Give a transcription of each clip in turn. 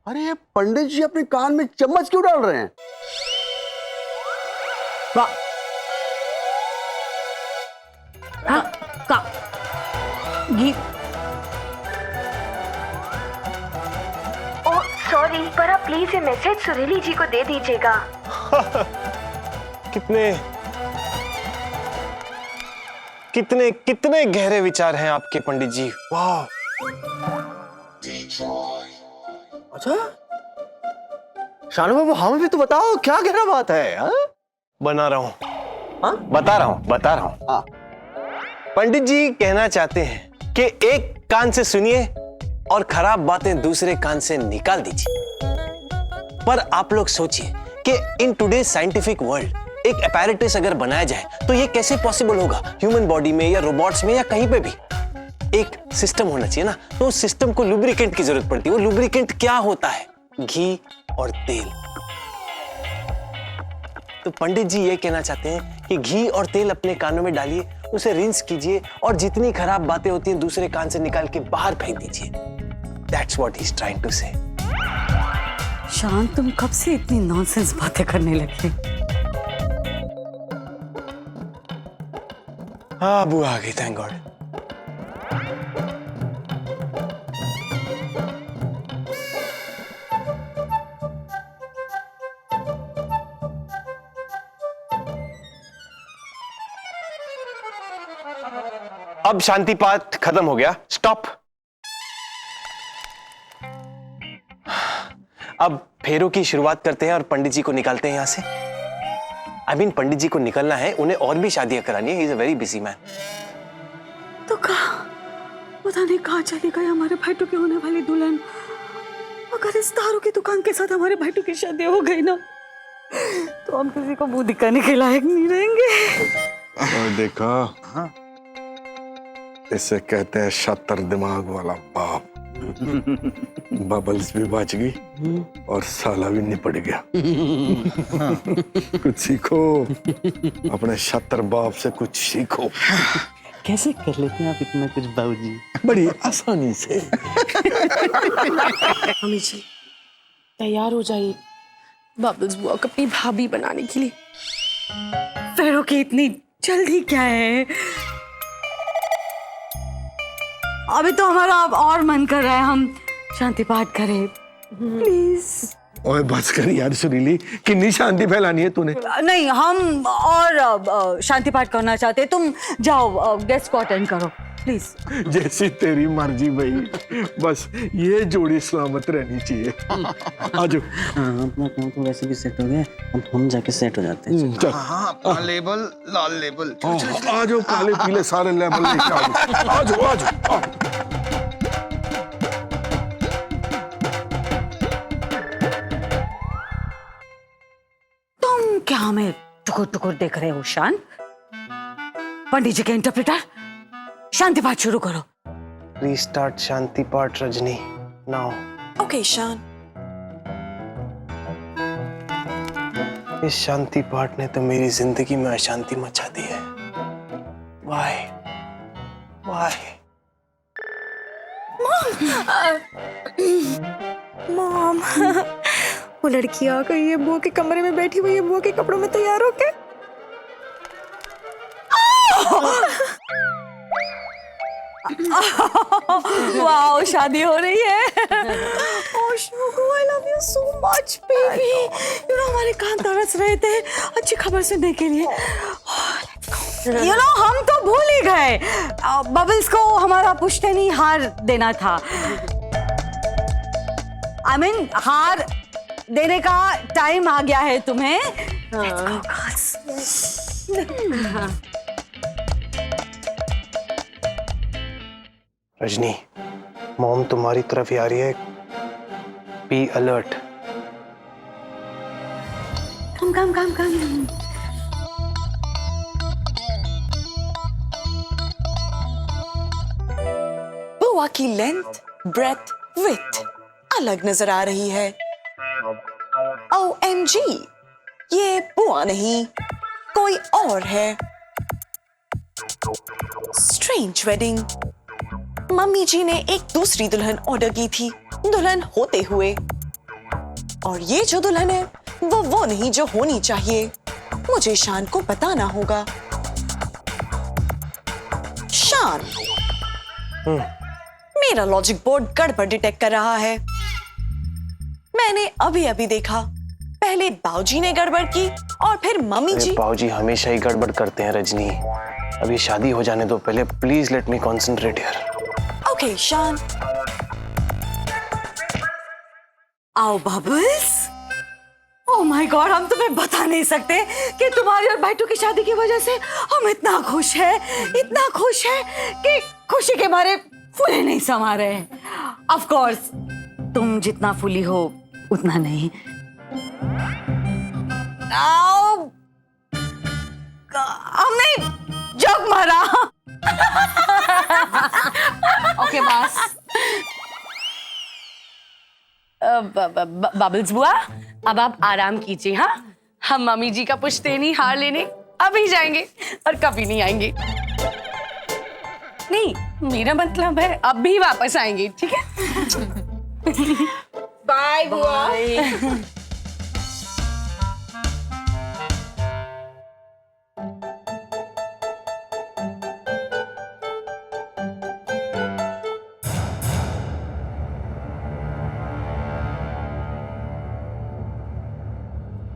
अरे ये पंडित जी अपने कान में चम्मच क्यों डाल रहे हैं? घी। ओह सॉरी, पर आप प्लीज ये मैसेज सुरीली जी को दे दीजिएगा। कितने कितने कितने गहरे विचार हैं आपके पंडित जी। वाह। अच्छा शानू बाबू, हमें भी तो बताओ क्या गहरा बात है। हा? बना रहा हूं। हाँ? बता रहा हूं। हाँ। पंडित जी कहना चाहते हैं कि एक कान से सुनिए और खराब बातें दूसरे कान से निकाल दीजिए। पर आप लोग सोचिए कि इन टुडे साइंटिफिक वर्ल्ड एक अपैरेटस अगर बनाया जाए तो ये कैसे पॉसिबल होगा? ह्यूमन बॉडी में या रोबोट्स में या कहीं पे भी एक सिस्टम होना चाहिए ना। तो उस सिस्टम को लुब्रिकेंट की जरूरत पड़ती है। वो लुब्रिकेंट क्या होता है? घी और तेल। तो पंडित जी ये कहना चाहते हैं कि घी और तेल अपने कानों में डालिए, उसे रिंस कीजिए और जितनी खराब बातें होती हैं दूसरे कान से निकाल के बाहर फेंक दीजिए। That's what he's trying to say. शान, तुम कब से इतनी नॉनसेंस बातें करने लगे? हाँ बुआ आ गई, थैंक गॉड। अब शांति पाठ खत्म हो गया। स्टॉप। अब फेरों की शुरुआत करते हैं और पंडित जी को निकालते हैं यहां से। पंडित जी को निकलना है, उन्हें और भी शादियां करानी है। He is a very busy man. तो कहा, पता नहीं कहाँ चली गई हमारे भाईटू की होने वाली दुल्हन। अगर इस दारू की दुकान के साथ हमारे भाईटू की शादी हो गई ना, तो हम किसी को मुंह दिखाने के लायक नहीं रहेंगे। और देखा, इसे कहते हैं शतर दिमाग वाला बाप। बबल्स भी बच गई और साला भी निपट गया। कुछ सीखो, अपने शतर बाप से कुछ सीखो। कैसे कर लेते हैं आप इतना कुछ बाबूजी? बड़ी आसानी से। मम्मी जी तैयार हो जाइए बबल्स बुआ को अपनी भाभी बनाने के लिए। फेरों की इतनी जल्दी क्या है? अभी तो हमारा अब और मन कर रहा है हम शांति पाठ करें, प्लीज। ओए बस कर यार सुरीली, कितनी शांति फैलानी है तूने? नहीं, हम और शांति पाठ करना चाहते हैं। तुम जाओ गेस्ट को अटेंड करो प्लीज। जैसी तेरी मर्जी भाई, बस ये जोड़ी सलामत रहनी चाहिए। आजो। हाँ, अपना काम तो वैसे भी सेट हो गया, अब हम जाके सेट हो जाते हैं। चल। हाँ, अपना लेबल लाल लेबल। आजो, काले पीले सारे लेबल लेके आजो। आजो। तुम क्या हमें टुकुर टुकुर देख रहे हो शान? पंडित जी के इंटरप्रेटर, शांति पाठ शुरू करो। रीस्टार्ट शांति पाठ रजनी नाउ। ओके शान। इस शांति पाठ ने तो मेरी जिंदगी में अशांति मचा दी है। Why? मॉम वो लड़की आ गई है, बुआ के कमरे में बैठी हुई है, बुआ के कपड़ों में तैयार होके। वाओ, शादी हो रही है। ओह शुगु, I love you so much baby। You know हमारे कान तरस रहे थे अच्छी खबर सुनने के लिए। You know, हम तो भूल ही गए, बबल्स को हमारा पुश्तैनी हार देना था। हार देने का टाइम आ गया है तुम्हें। Let's go, girls। Rajni, mom तुम्हारी तरफ ही आ रही है। Be alert. कम। बुआ की लेंथ, ब्रेथ, विड्थ अलग नजर आ रही है। OMG, ये बुआ नहीं कोई और है। Strange wedding. मम्मी जी ने एक दूसरी दुल्हन ऑर्डर की थी दुल्हन होते हुए। और ये जो दुल्हन है वो नहीं जो होनी चाहिए। मुझे शान को बताना होगा। शान, मेरा लॉजिक बोर्ड गड़बड़ डिटेक्ट कर रहा है। मैंने अभी अभी देखा, पहले बाऊजी ने गड़बड़ की और फिर मम्मी जी। बाऊजी हमेशा ही गड़बड़ करते हैं रजनी। अभी शादी हो जाने दो पहले, please let me concentrate here. Okay शान। आओ बबल्स। ओह माय गॉड, हम तुम्हें बता नहीं सकते कि तुम्हारी और भाईटू की शादी की वजह से हम इतना खुश हैं कि खुशी के मारे फूले नहीं समा रहे हैं। ऑफ कोर्स तुम जितना फूली हो उतना नहीं। आओ, हमने जोक मारा। Okay boss. बबल्स बुआ, अब आप आराम कीजिए। हाँ, हम मम्मी जी का पुश्तैनी हार लेने अभी जाएंगे और कभी नहीं आएंगे। नहीं, मेरा मतलब है अब भी वापस आएंगे, ठीक है? बाय बुआ।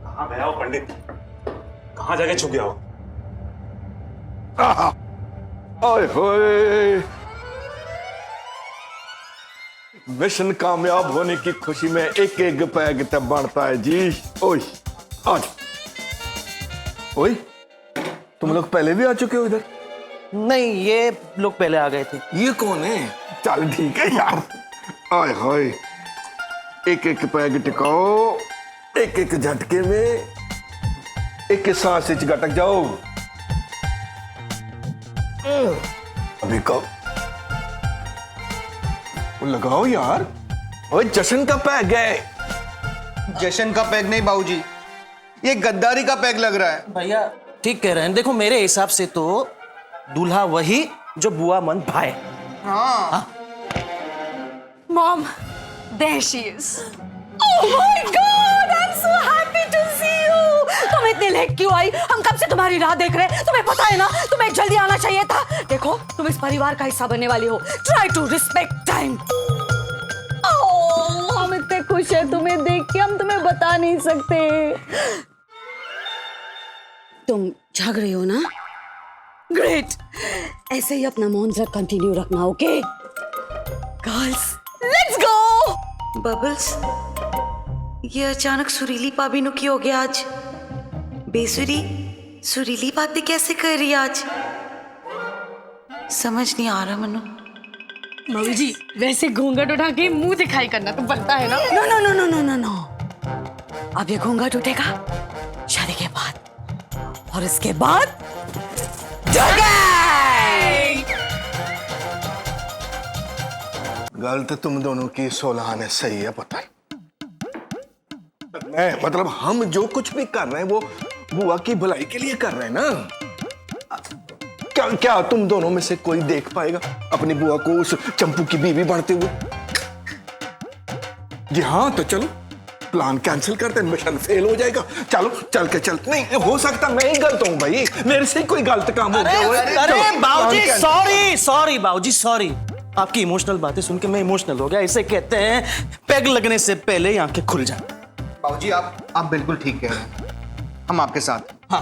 कहाँ गया हो पंडित? कहाँ जाके छुप गया हो? ओए होए, मिशन कामयाब होने की खुशी में एक एक पैग तब बढ़ता है जी। ओए आज ओए, तुम लोग पहले भी आ चुके हो इधर? नहीं, ये लोग पहले आ गए थे। ये कौन है? चल ठीक है यार। आए हाय, एक एक पैग टिकाओ, एक एक झटके में एक सांस गटक जाओ। अभी कब लगाओ यार। ओए जश्न का पैग है। जश्न का पैग नहीं बाबूजी, ये गद्दारी का पैग लग रहा है। भैया ठीक कह रहे हैं। देखो मेरे हिसाब से तो दूल्हा वही जो बुआ मन भाई। Mom, there she is. Oh my God, I'm so happy to see you. तुम इतने लेट क्यों आई? हम कब से तुम्हारी राह देख रहे हैं। तुम्हें पता है ना, तुम्हें जल्दी आना चाहिए था। देखो, तुम इस परिवार का हिस्सा बनने वाली हो। Try to respect time. Oh, हम इतने खुश हैं तुम्हें देख के, हम तुम्हें बता नहीं सकते। तुम जाग रही हो ना? ग्रेट। ऐसे ही अपना मौन जरा कंटिन्यू रखना, okay? Girls, let's go. Bubbles, ये अचानक सुरीली पाबीनू की हो गया आज? बेसुरी सुरीली बातें कैसे कर रही आज? समझ नहीं आ रहा मनु। मम्मी जी, वैसे घूंघट उठा के मुंह दिखाई करना तो बनता है ना? No no no no no no no, अब ये घूंघट उठेगा शादी के बाद, और इसके बाद गलत तुम दोनों की 16 आने सही है, पता है? मैं मतलब हम जो कुछ भी कर रहे हैं वो बुआ की भलाई के लिए कर रहे हैं ना। क्या क्या तुम दोनों में से कोई देख पाएगा अपनी बुआ को उस चंपू की बीवी बनते हुए? जी हाँ, तो चलो प्लान कैंसिल करते हैं, मिशन फेल हो जाएगा। चलो चल के चल। नहीं हो सकता मैं ही गलत हूँ भाई, मेरे से कोई गलत काम हो गया। अरे बाबूजी सॉरी बाबूजी सॉरी। आपकी इमोशनल बातें सुन के मैं इमोशनल हो गया। इसे कहते हैं पेग लगने से पहले ही आंखें खुल जाए। बाबूजी आप बिल्कुल ठीक कह रहे हैं, हम आपके साथ। हाँ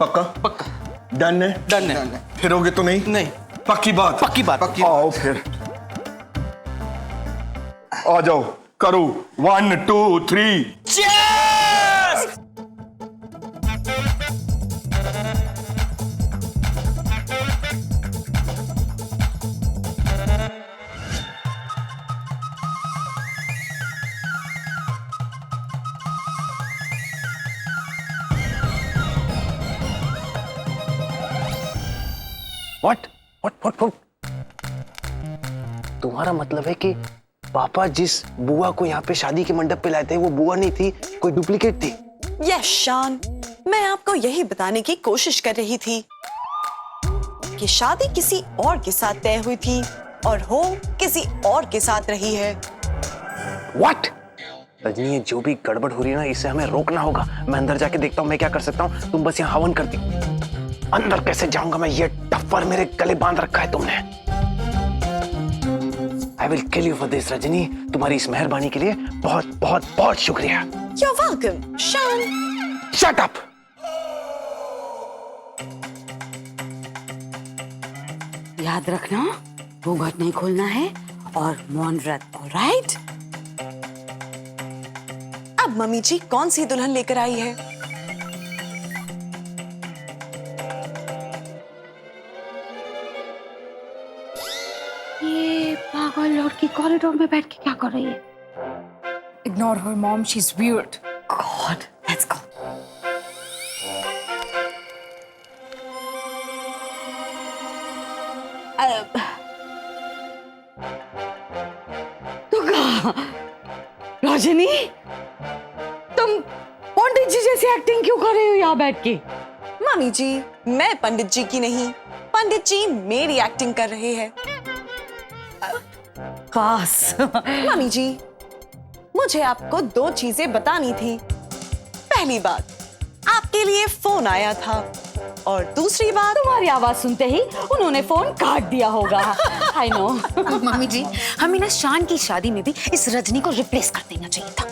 पक्का पक्का डन है? डन है। फिरोगे तो नहीं? नहीं, पक्की बात? पक्की बात। आओ फिर आ जाओ, करो 1 2 3। Cheers! What? तुम्हारा मतलब है कि पापा जिस बुआ को यहाँ पे शादी के मंडप पे लाए थे वो बुआ नहीं थी, कोई डुप्लीकेट थी? यस शान, मैं आपको यही बताने की कोशिश कर रही थी कि शादी किसी और के साथ तय हुई थी और हो किसी और के साथ रही है। What? रजनी, ये जो भी गड़बड़ हो रही है ना, इसे हमें रोकना होगा। मैं अंदर जाके देखता हूँ मैं क्या कर सकता हूँ, तुम बस यहाँ हवन करती। अंदर कैसे जाऊंगा मैं, ये टप्पर मेरे गले बांध रखा है तुमने। I will kill you for this Rajni. तुम्हारी इस मेहरबानी के लिए बहुत बहुत बहुत शुक्रिया। You're welcome, Sean. Shut up. याद रखना, घूंघट नहीं खोलना है और मौन व्रत, ऑलराइट? अब मम्मी जी कौन सी दुल्हन लेकर आई है? ये पागल लड़की कॉरिडोर में बैठ के क्या कर रही है? Ignore her, mom. She's weird. God, let's go. तो कहा रजनी, तुम पंडित जी जैसी एक्टिंग क्यों कर रही हो यहाँ बैठ के? मम्मी जी, मैं पंडित जी की नहीं, पंडित जी मेरी एक्टिंग कर रहे हैं। काश। मम्मी जी, मुझे आपको 2 चीजें बतानी थी। पहली बात, आपके लिए फोन आया था, और दूसरी बात, तुम्हारी आवाज सुनते ही उन्होंने फोन काट दिया होगा। I know. मम्मी जी, हमें ना शान की शादी में भी इस रजनी को रिप्लेस कर देना चाहिए था।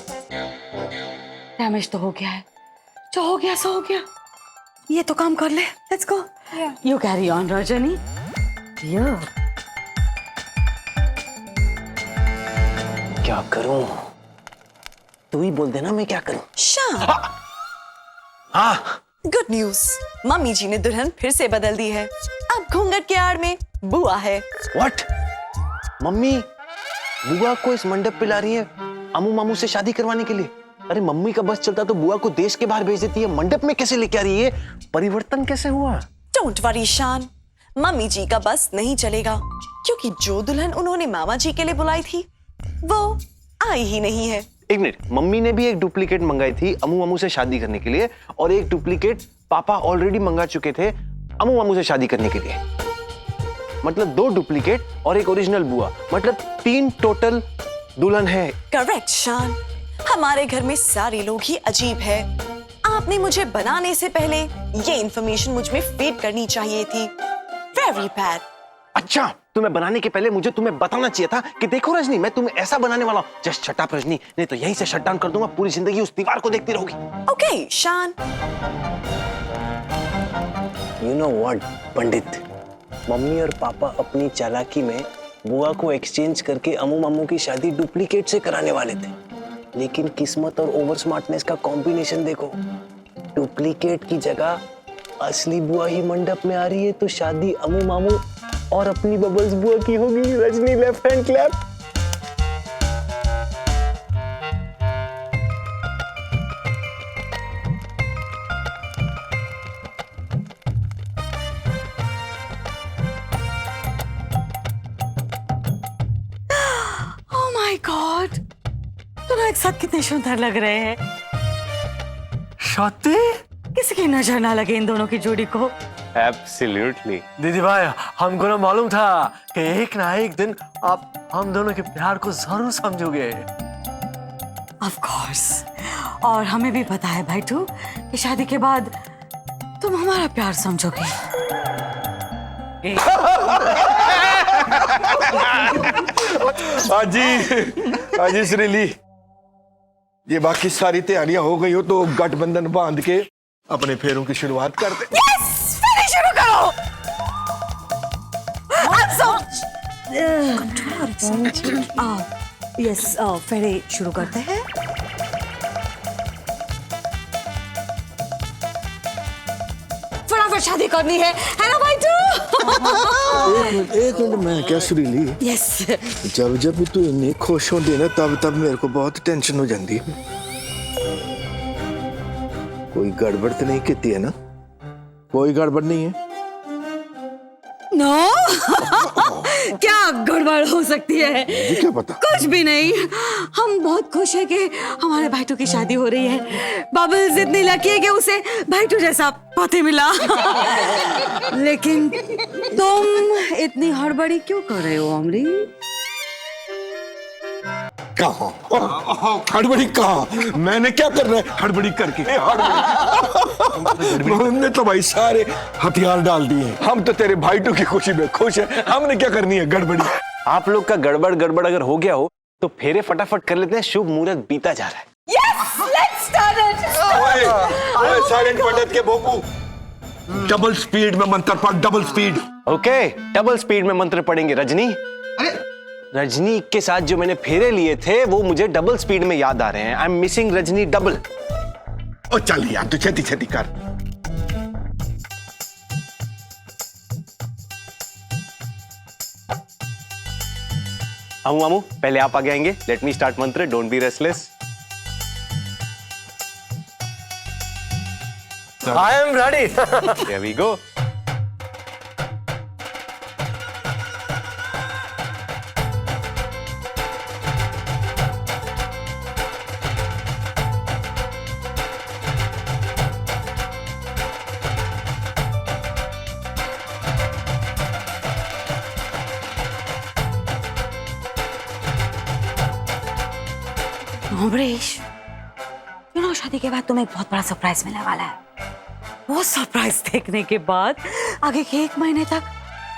डैमेज तो हो गया है, जो हो गया सो हो गया। ये तो काम कर ले, let's go. You carry on Rajni. क्या करूं? तू ही बोल देना मैं क्या करूं। शान, हाँ, गुड न्यूज, मम्मी जी ने दुल्हन फिर से बदल दी है। अब घूंघट के आड़ में बुआ है। व्हाट? मम्मी बुआ को इस मंडप पे ला रही है अमू मामू से शादी करवाने के लिए? अरे मम्मी का बस चलता तो बुआ को देश के बाहर भेज देती है, मंडप में कैसे लेके आ रही है? परिवर्तन कैसे हुआ? डोंट वरी शान, मम्मी जी का बस नहीं चलेगा, क्योंकि जो दुल्हन उन्होंने मामा जी के लिए बुलाई थी वो आई ही नहीं है। एक मिनट, मम्मी ने भी एक डुप्लीकेट मंगाई थी अमू मामू से शादी करने के लिए, और एक डुप्लीकेट पापा ऑलरेडी मंगा चुके थे अमू मामू से शादी करने के लिए। मतलब 2 डुप्लीकेट और एक ओरिजिनल बुआ, मतलब 3 टोटल दुल्हन है। करेक्ट शान, हमारे घर में सारे लोग ही अजीब है। आपने मुझे बनाने से पहले ये इन्फॉर्मेशन मुझ में फीड करनी चाहिए थी। Very bad. अच्छा, तुम्हें बनाने के पहले मुझे तुम्हें बताना चाहिए था कि देखो रजनी, मैं तुम्हें ऐसा बनाने वाला हूं। जस्ट शट अप रजनी, नहीं तो यहीं से शट डाउन कर दूंगा, पूरी जिंदगी उस दीवार को देखती रहोगी। ओके शान। You know what Pandit, mummy और पापा अपनी चालाकी में बुआ को एक्सचेंज करके अमू मामू की शादी डुप्लीकेट से कराने वाले थे, लेकिन किस्मत और ओवर स्मार्टनेस का कॉम्बिनेशन देखो। डुप्लीकेट की जगह असली बुआ ही मंडप में आ रही है, तो शादी अमू मामू और अपनी बबल्स बुआ की होगी। Rajni left hand clap. Oh my God, दोनों एक साथ कितने सुंदर लग रहे हैं। शादी? किसी की नजर ना लगे इन दोनों की जोड़ी को। एब्सोल्युटली। दीदी भाई, हमको ना मालूम था कि एक ना एक दिन आप हम दोनों के प्यार को जरूर समझोगे। ऑफ कोर्स, और हमें भी पता है भाईटू कि शादी के बाद तुम हमारा प्यार समझोगे। हाजी श्रीली, ये बाकी सारी तैयारियां हो गई हो तो गठबंधन बांध के अपने फेरों की शुरुआत कर दे। यस, फेरे शुरू करो। यस, फेरे शुरू करते हैं। फटाफट शादी करनी है ना भाईटू? एक मिनट, मैं क्या श्रीली, यस। जब जब भी तू इतनी खुश होती है ना, तब तब मेरे को बहुत टेंशन हो जाती है। कोई गड़बड़ तो नहीं की है ना? कोई गड़बड़ नहीं है? नो। क्या गड़बड़ हो सकती है? मुझे क्या पता। कुछ भी नहीं, हम बहुत खुश हैं कि हमारे भाईटू की शादी हो रही है। बबल्स इतनी लकी है कि उसे भाईटू जैसा पति मिला। लेकिन तुम इतनी हड़बड़ी क्यों कर रहे हो अमरी? कहाँ? हड़बड़ी कहाँ? मैंने क्या करना है हड़बड़ी करके? हमने तो भाई सारे हथियार डाल दिए। हम तो तेरे भाईटू की खुशी में खुश है, हमने क्या करनी है गड़बड़ी? आप लोग का गड़बड़ गड़बड़ अगर हो गया हो तो फेरे फटाफट कर लेते हैं, शुभ मुहूर्त बीता जा रहा है। Yes, let's start it. ओए साइलेंट पंडित के बोपू, डबल स्पीड में मंत्र पढ़, double speed. Okay, double speed में मंत्र पढ़ेंगे। रजनी, रजनी के साथ जो मैंने फेरे लिए थे वो मुझे डबल स्पीड में याद आ रहे हैं। I am missing Rajni double. ओ चल यार तू छेती छेती कर। मामू पहले आप आगे आएंगे। लेट मी स्टार्ट मंत्र, don't be restless. I am ready. Here we go. Amrish, शादी के बाद तुम्हें एक बहुत बड़ा सरप्राइज मिलने वाला है। वो सरप्राइज देखने के बाद आगे के 1 महीने तक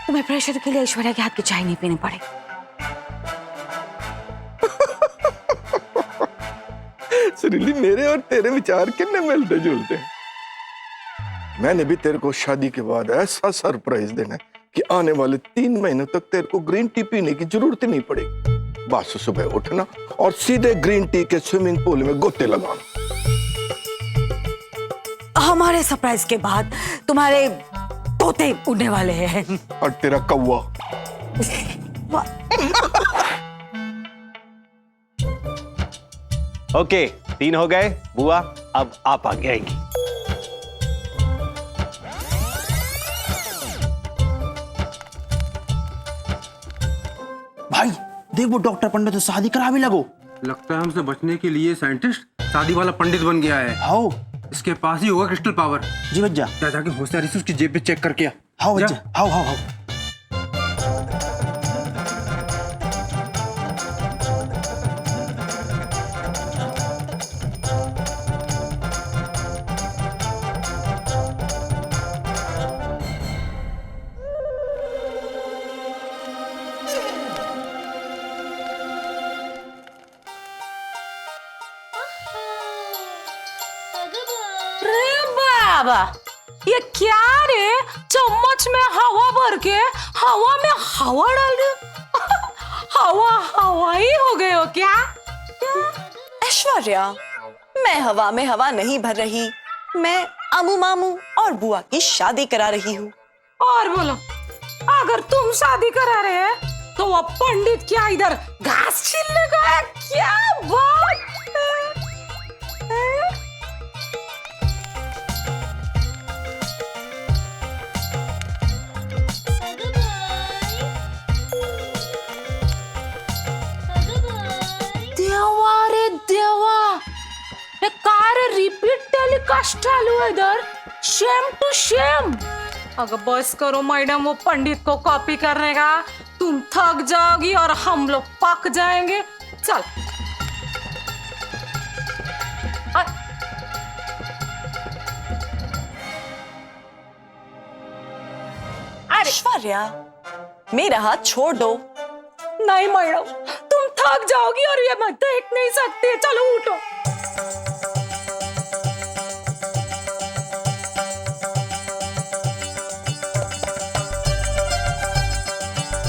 तुम्हें प्रेशर के लिए ऐश्वर्या के हाथ की चाय नहीं पीनी पड़ेगी। सुरीली, मेरे और तेरे विचार कितने मिलते जुलते हैं। मैंने भी तेरे को शादी के बाद ऐसा सरप्राइज देना है कि आने वाले 3 महीनों तक तेरे को ग्रीन टी पीने की जरूरत ही नहीं पड़ेगी। बस सुबह उठना और सीधे ग्रीन टी के स्विमिंग पूल में गोते लगाना। हमारे सरप्राइज के बाद तुम्हारे तोते उड़ने वाले हैं। और तेरा कौवा। ओके, 3 हो गए। बुआ अब आप आगे आएंगी। भाई देख वो डॉक्टर पंडित तो शादी करा भी लगो। लगता है हमसे बचने के लिए साइंटिस्ट शादी वाला पंडित बन गया है। हाउ इसके पास ही होगा क्रिस्टल पावर। जी भज्जा। जा जाके होशियारी से उसकी जेब पे चेक करके आ। हाउ जा। भज्जा, हाउ हाउ हाउ। बाबा, ये क्या रे? चम्मच में हवा भर के हवा में हवा डाल रहे हवा हवाई हो गए हो क्या? ऐश्वर्या, मैं हवा में हवा नहीं भर रही, मैं अमू मामू और बुआ की शादी करा रही हूँ। और बोलो, अगर तुम शादी करा रहे हैं तो वो पंडित क्या इधर घास छीलने का है? क्या बात है? देवा रे देवा, ये कार रिपीट टेलीकास्ट चालू है इधर। Shame to shame. अगर बस करो मैडम वो पंडित को कॉपी करने का, तुम थक जाओगी और हम लोग पक जाएंगे। चल ऐश्वर्या, मेरा हाथ छोड़ दो। नहीं मैडम, तुम थक जाओगी और ये मत देख नहीं सकते। चलो उठो।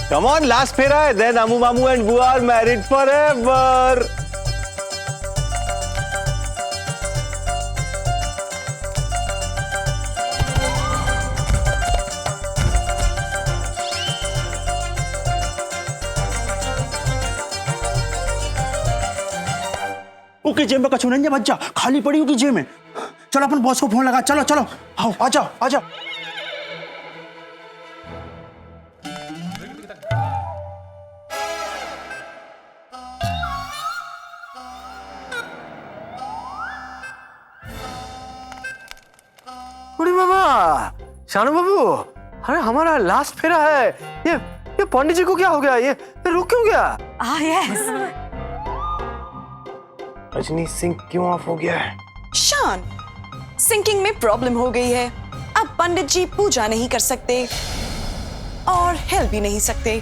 कम ऑन, लास्ट फेरा है, देन अमू मामू एंड बुआ आर मैरिड फॉरएवर। ओके, जेब में कछु नहीं है बच्चा, खाली पड़ी होगी जेब में। चलो अपन बॉस को फोन लगा। चलो चलो, आओ आ जाओ आ जाओ। बड़ी बाबा, शानू बाबू, अरे हमारा लास्ट फेरा है। ये पंडित जी को क्या हो गया? ये रुक क्यों गया? यस समझ नहीं सिंक क्यों ऑफ हो गया है। शान, सिंकिंग में प्रॉब्लम हो गई है। अब पंडित जी पूजा नहीं कर सकते और हिल भी नहीं सकते।